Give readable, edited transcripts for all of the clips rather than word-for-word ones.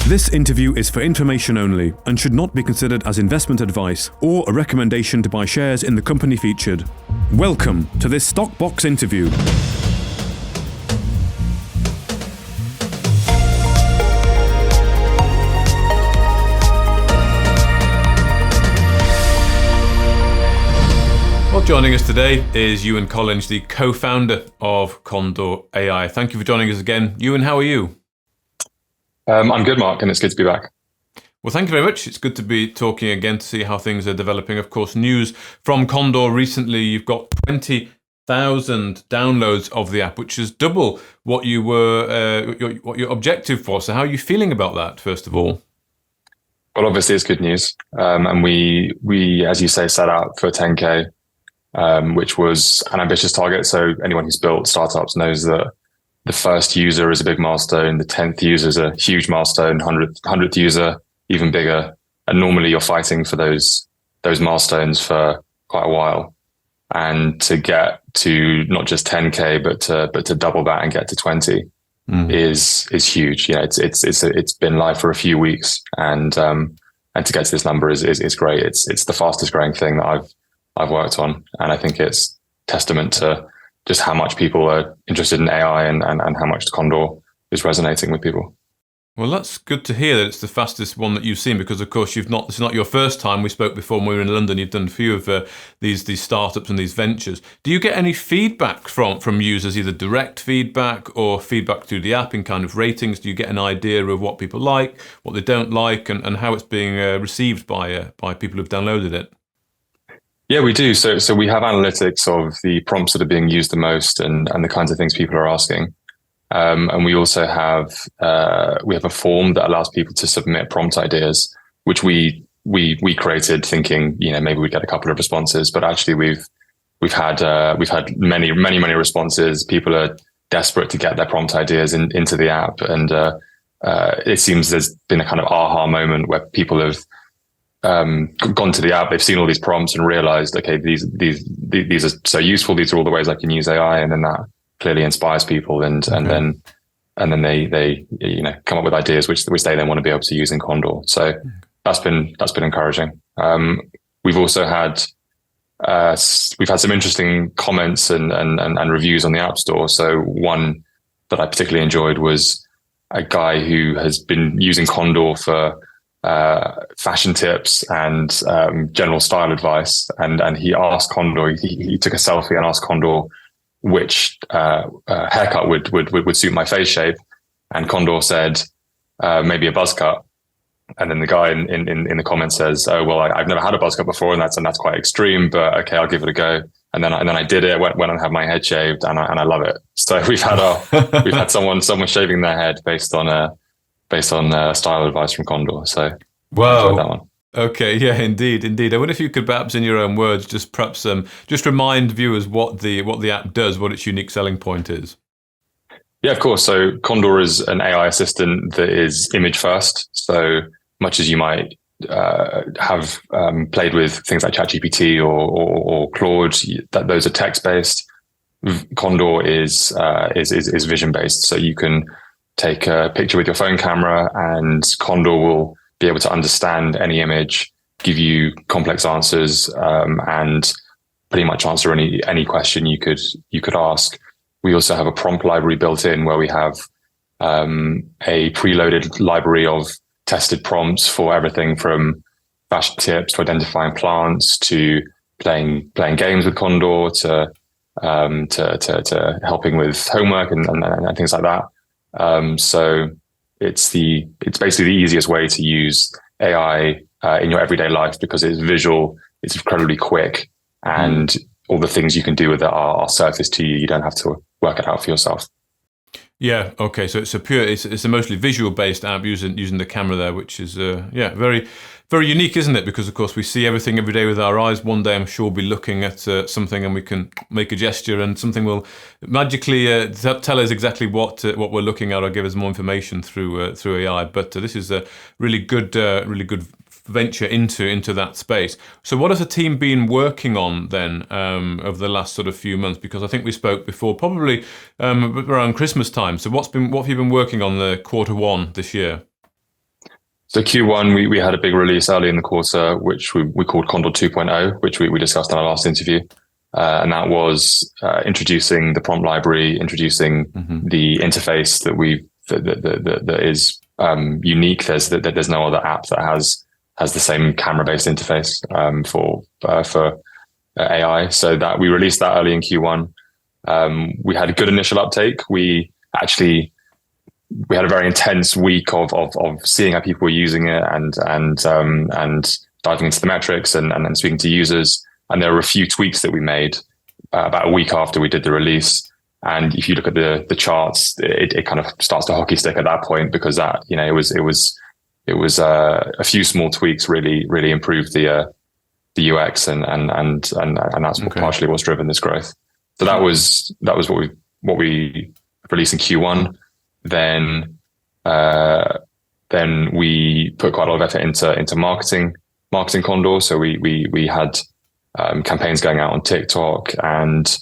This interview is for information only and should not be considered as investment advice or a recommendation to buy shares in the company featured. Welcome to this Stock Box interview. Well, joining us today is Ewan Collins, the co-founder of Kondor AI. Thank you for joining us again. Ewan, how are you? I'm good, Mark, and it's good to be back. Well, thank you very much. It's good to be talking again to see how things are developing. Of course, news from Kondor recently, you've got 20,000 downloads of the app, which is double what you were, what your objective was. So how are you feeling about that, first of all? Well, obviously it's good news. And we, as you say, set out for 10K, which was an ambitious target. So anyone who's built startups knows that the first user is a big milestone. The 10th user is a huge milestone. 100th user, even bigger. And normally you're fighting for those milestones for quite a while. And to get to not just 10K, but to double that and get to 20 is huge. You know, it's been live for a few weeks, and to get to this number is great. It's the fastest growing thing that I've worked on, and I think it's testament to just how much people are interested in AI and how much Kondor is resonating with people. Well, that's good to hear that it's the fastest one that you've seen, because of course it's not your first time. We spoke before when we were in London. You've done a few of these startups and these ventures. Do you get any feedback from users, either direct feedback or feedback through the app in kind of ratings? Do you get an idea of what people like, what they don't like, and how it's being received by people who've downloaded it? Yeah, we do. So we have analytics of the prompts that are being used the most and the kinds of things people are asking. And we also have a form that allows people to submit prompt ideas, which we created thinking, you know, maybe we'd get a couple of responses, but actually we've had many responses. People are desperate to get their prompt ideas into the app, and it seems there's been a kind of aha moment where people have gone to the app, they've seen all these prompts and realized, okay, these are so useful. These are all the ways I can use AI, and then that clearly inspires people, and then they you know come up with ideas which they then want to be able to use in Kondor. So that's been encouraging. We've also had some interesting comments and reviews on the App Store. So one that I particularly enjoyed was a guy who has been using Kondor for fashion tips and general style advice, and he asked Kondor, he took a selfie and asked Kondor which haircut would suit my face shape, and Kondor said maybe a buzz cut. And then the guy in the comments says, oh well, I've never had a buzz cut before, and that's quite extreme, but okay, I'll give it a go. And then I did it, went and had my head shaved, and I love it. So we've had someone shaving their head based on style advice from Kondor. So wow, enjoyed that one. Okay, yeah, indeed. I wonder if you could perhaps, in your own words, just remind viewers what the app does, what its unique selling point is. Yeah, of course. So Kondor is an AI assistant that is image first. So much as you might have played with things like ChatGPT or Claude, those are text based. Kondor is vision based. So you can take a picture with your phone camera, and Kondor will be able to understand any image, give you complex answers, and pretty much answer any question you could ask. We also have a prompt library built in where we have a preloaded library of tested prompts for everything from fashion tips to identifying plants to playing games with Kondor to helping with homework and things like that. So it's basically the easiest way to use AI in your everyday life, because it's visual, it's incredibly quick, and all the things you can do with it are surfaced to you. You don't have to work it out for yourself. Yeah. Okay. So it's a mostly visual based app using the camera there, which is very very unique, isn't it? Because of course we see everything every day with our eyes. One day I'm sure we'll be looking at something and we can make a gesture, and something will magically tell us exactly what we're looking at or give us more information through AI. But this is a really good venture into that space. So what has the team been working on then over the last sort of few months? Because I think we spoke before, probably around Christmas time. So what have you been working on the quarter one this year? So Q1, we had a big release early in the quarter, which we called Kondor 2.0, which we discussed in our last interview. And that was introducing the prompt library, introducing the interface that is unique. There's no other app that has the same camera-based interface for AI. So that we released that early in Q1. We had a good initial uptake. We had a very intense week of seeing how people were using it and diving into the metrics and then speaking to users. And there were a few tweaks that we made about a week after we did the release. And if you look at the charts, it kind of starts to hockey stick at that point, because that, it was a few small tweaks really improved the UX and that's partially what's driven this growth. So that was what we released in Q1. Then we put quite a lot of effort into marketing Kondor. So we had campaigns going out on TikTok and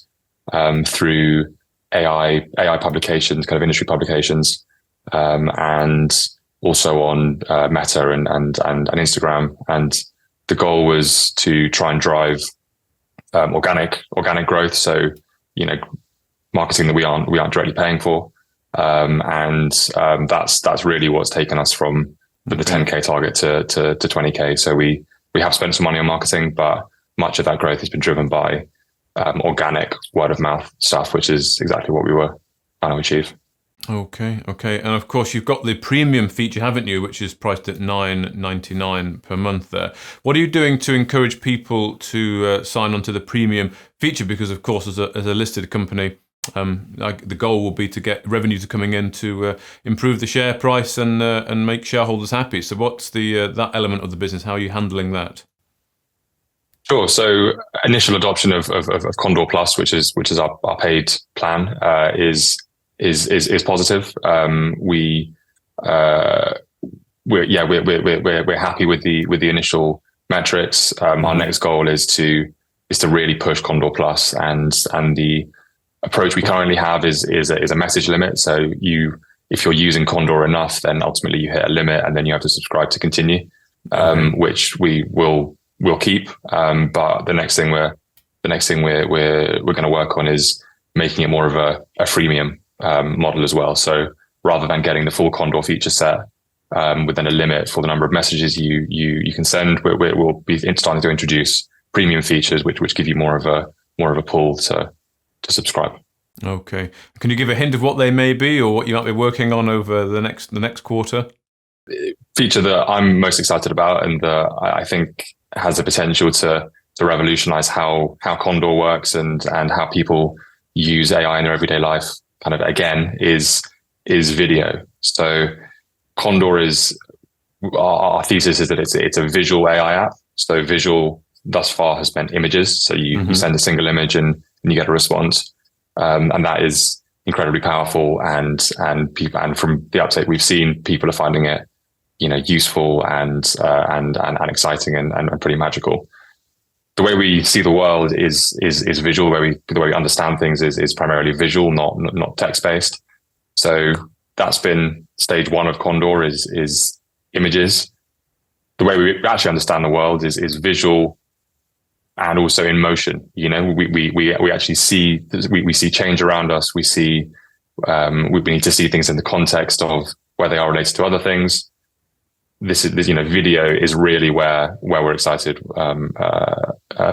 through AI publications, kind of industry publications, and also on Meta and Instagram. And the goal was to try and drive organic growth. So marketing that we aren't directly paying for. That's really what's taken us from the 10K target to 20K. So we have spent some money on marketing, but much of that growth has been driven by organic word of mouth stuff, which is exactly what we were trying to achieve. Okay. And of course, you've got the premium feature, haven't you, which is priced at $9.99 per month there. What are you doing to encourage people to sign on to the premium feature? Because, of course, as a listed company, the goal will be to get revenues coming in to improve the share price and make shareholders happy. So what's that element of the business? How are you handling that? Sure. So initial adoption of Kondor Plus, which is our paid plan, is positive. We're happy with the initial metrics. Our next goal is to really push Kondor Plus, and the approach we currently have is a message limit. So if you're using Kondor enough, then ultimately you hit a limit, and then you have to subscribe to continue, which we will keep. But the next thing we're going to work on is making it more of a freemium model as well. So rather than getting the full Kondor feature set within a limit for the number of messages you can send, we'll be starting to introduce premium features which give you more of a pull to subscribe. Okay. Can you give a hint of what they may be, or what you might be working on over the next quarter? Feature that I'm most excited about, and I think has the potential to revolutionize how Kondor works and how people use AI in their everyday life, kind of again, is video. So Kondor is, our thesis is that it's a visual AI app. So visual thus far has meant images. So you send a single image and you get a response. And that is incredibly powerful. And from the uptake we've seen, people are finding it, useful and exciting and pretty magical. The way we see the world is visual. The way we understand things is primarily visual, not text based. So that's been stage one of Kondor is images. The way we actually understand the world is visual and also in motion. We actually see change around us. We need to see things in the context of where they are related to other things. This video is really where we're excited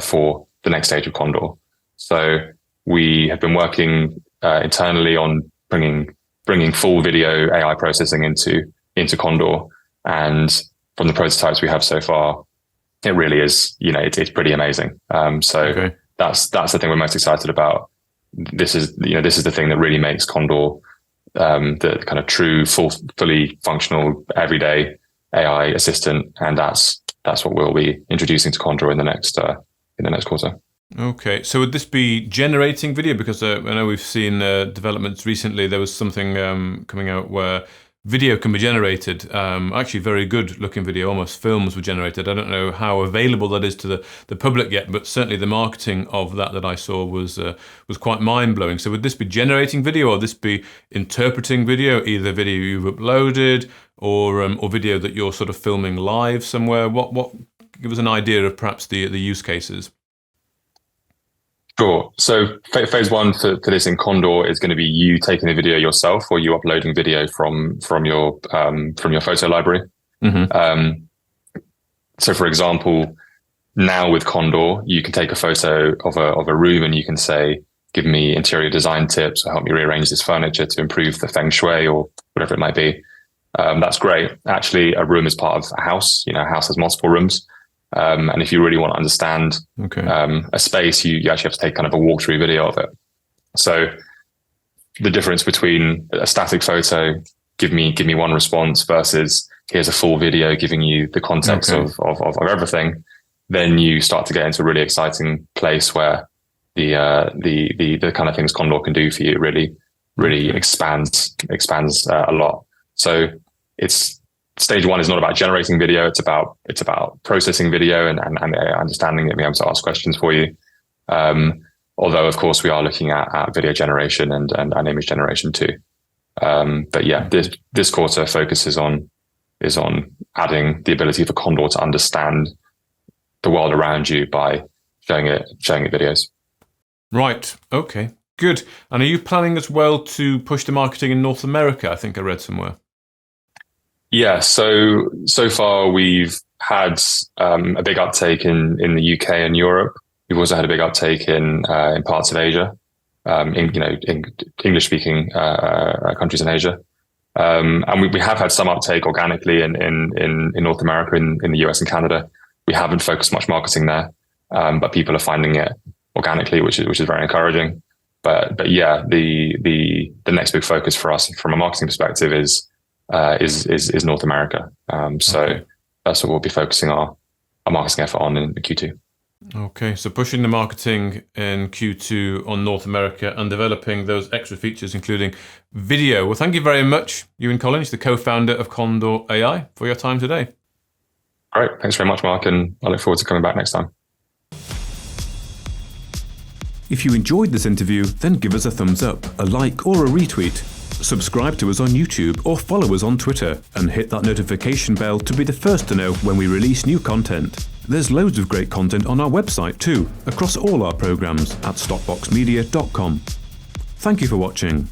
for the next stage of Kondor. So we have been working internally on bringing full video AI processing into Kondor, and from the prototypes we have so far, it really is it's pretty amazing. That's the thing we're most excited about. This is the thing that really makes Kondor the kind of true, fully functional, everyday AI assistant, and that's what we'll be introducing to Kondor in the next quarter. Okay, so would this be generating video? Because I know we've seen developments recently. There was something coming out where video can be generated. Actually, very good looking video, almost films were generated. I don't know how available that is to the public yet, but certainly the marketing of that I saw was quite mind blowing. So would this be generating video, or would this be interpreting video, either video you've uploaded or video that you're sort of filming live somewhere? What give us an idea of perhaps the use cases? Sure. So phase one for this in Kondor is going to be you taking the video yourself, or you uploading video from your photo library. Mm-hmm. So, for example, now with Kondor, you can take a photo of a room and you can say, "Give me interior design tips, or help me rearrange this furniture to improve the feng shui," or whatever it might be. That's great. Actually, a room is part of a house. A house has multiple rooms. And if you really want to understand a space, you actually have to take kind of a walkthrough video of it. So the difference between a static photo, give me one response, versus here's a full video giving you the context of everything, then you start to get into a really exciting place where the kind of things Kondor can do for you really expands a lot. So stage one is not about generating video. It's about processing video and understanding it, being able to ask questions for you. Although, of course, we are looking at video generation and image generation too. But yeah, this quarter focuses on adding the ability for Kondor to understand the world around you by showing it videos. Right. Okay. Good. And are you planning as well to push the marketing in North America? I think I read somewhere. Yeah, so far we've had a big uptake in the UK and Europe. We've also had a big uptake in parts of Asia, in English-speaking countries in Asia, and we have had some uptake organically in North America, in the US and Canada. We haven't focused much marketing there, but people are finding it organically, which is very encouraging. But yeah, the next big focus for us from a marketing perspective is North America. So that's what we'll be focusing our marketing effort on in Q2. Okay, so pushing the marketing in Q2 on North America and developing those extra features, including video. Well, thank you very much, Ewan Collins, the co-founder of Kondor AI, for your time today. Great, thanks very much, Mark, and I look forward to coming back next time. If you enjoyed this interview, then give us a thumbs up, a like, or a retweet. Subscribe to us on YouTube or follow us on Twitter, and hit that notification bell to be the first to know when we release new content. There's loads of great content on our website too, across all our programs at stockboxmedia.com. Thank you for watching.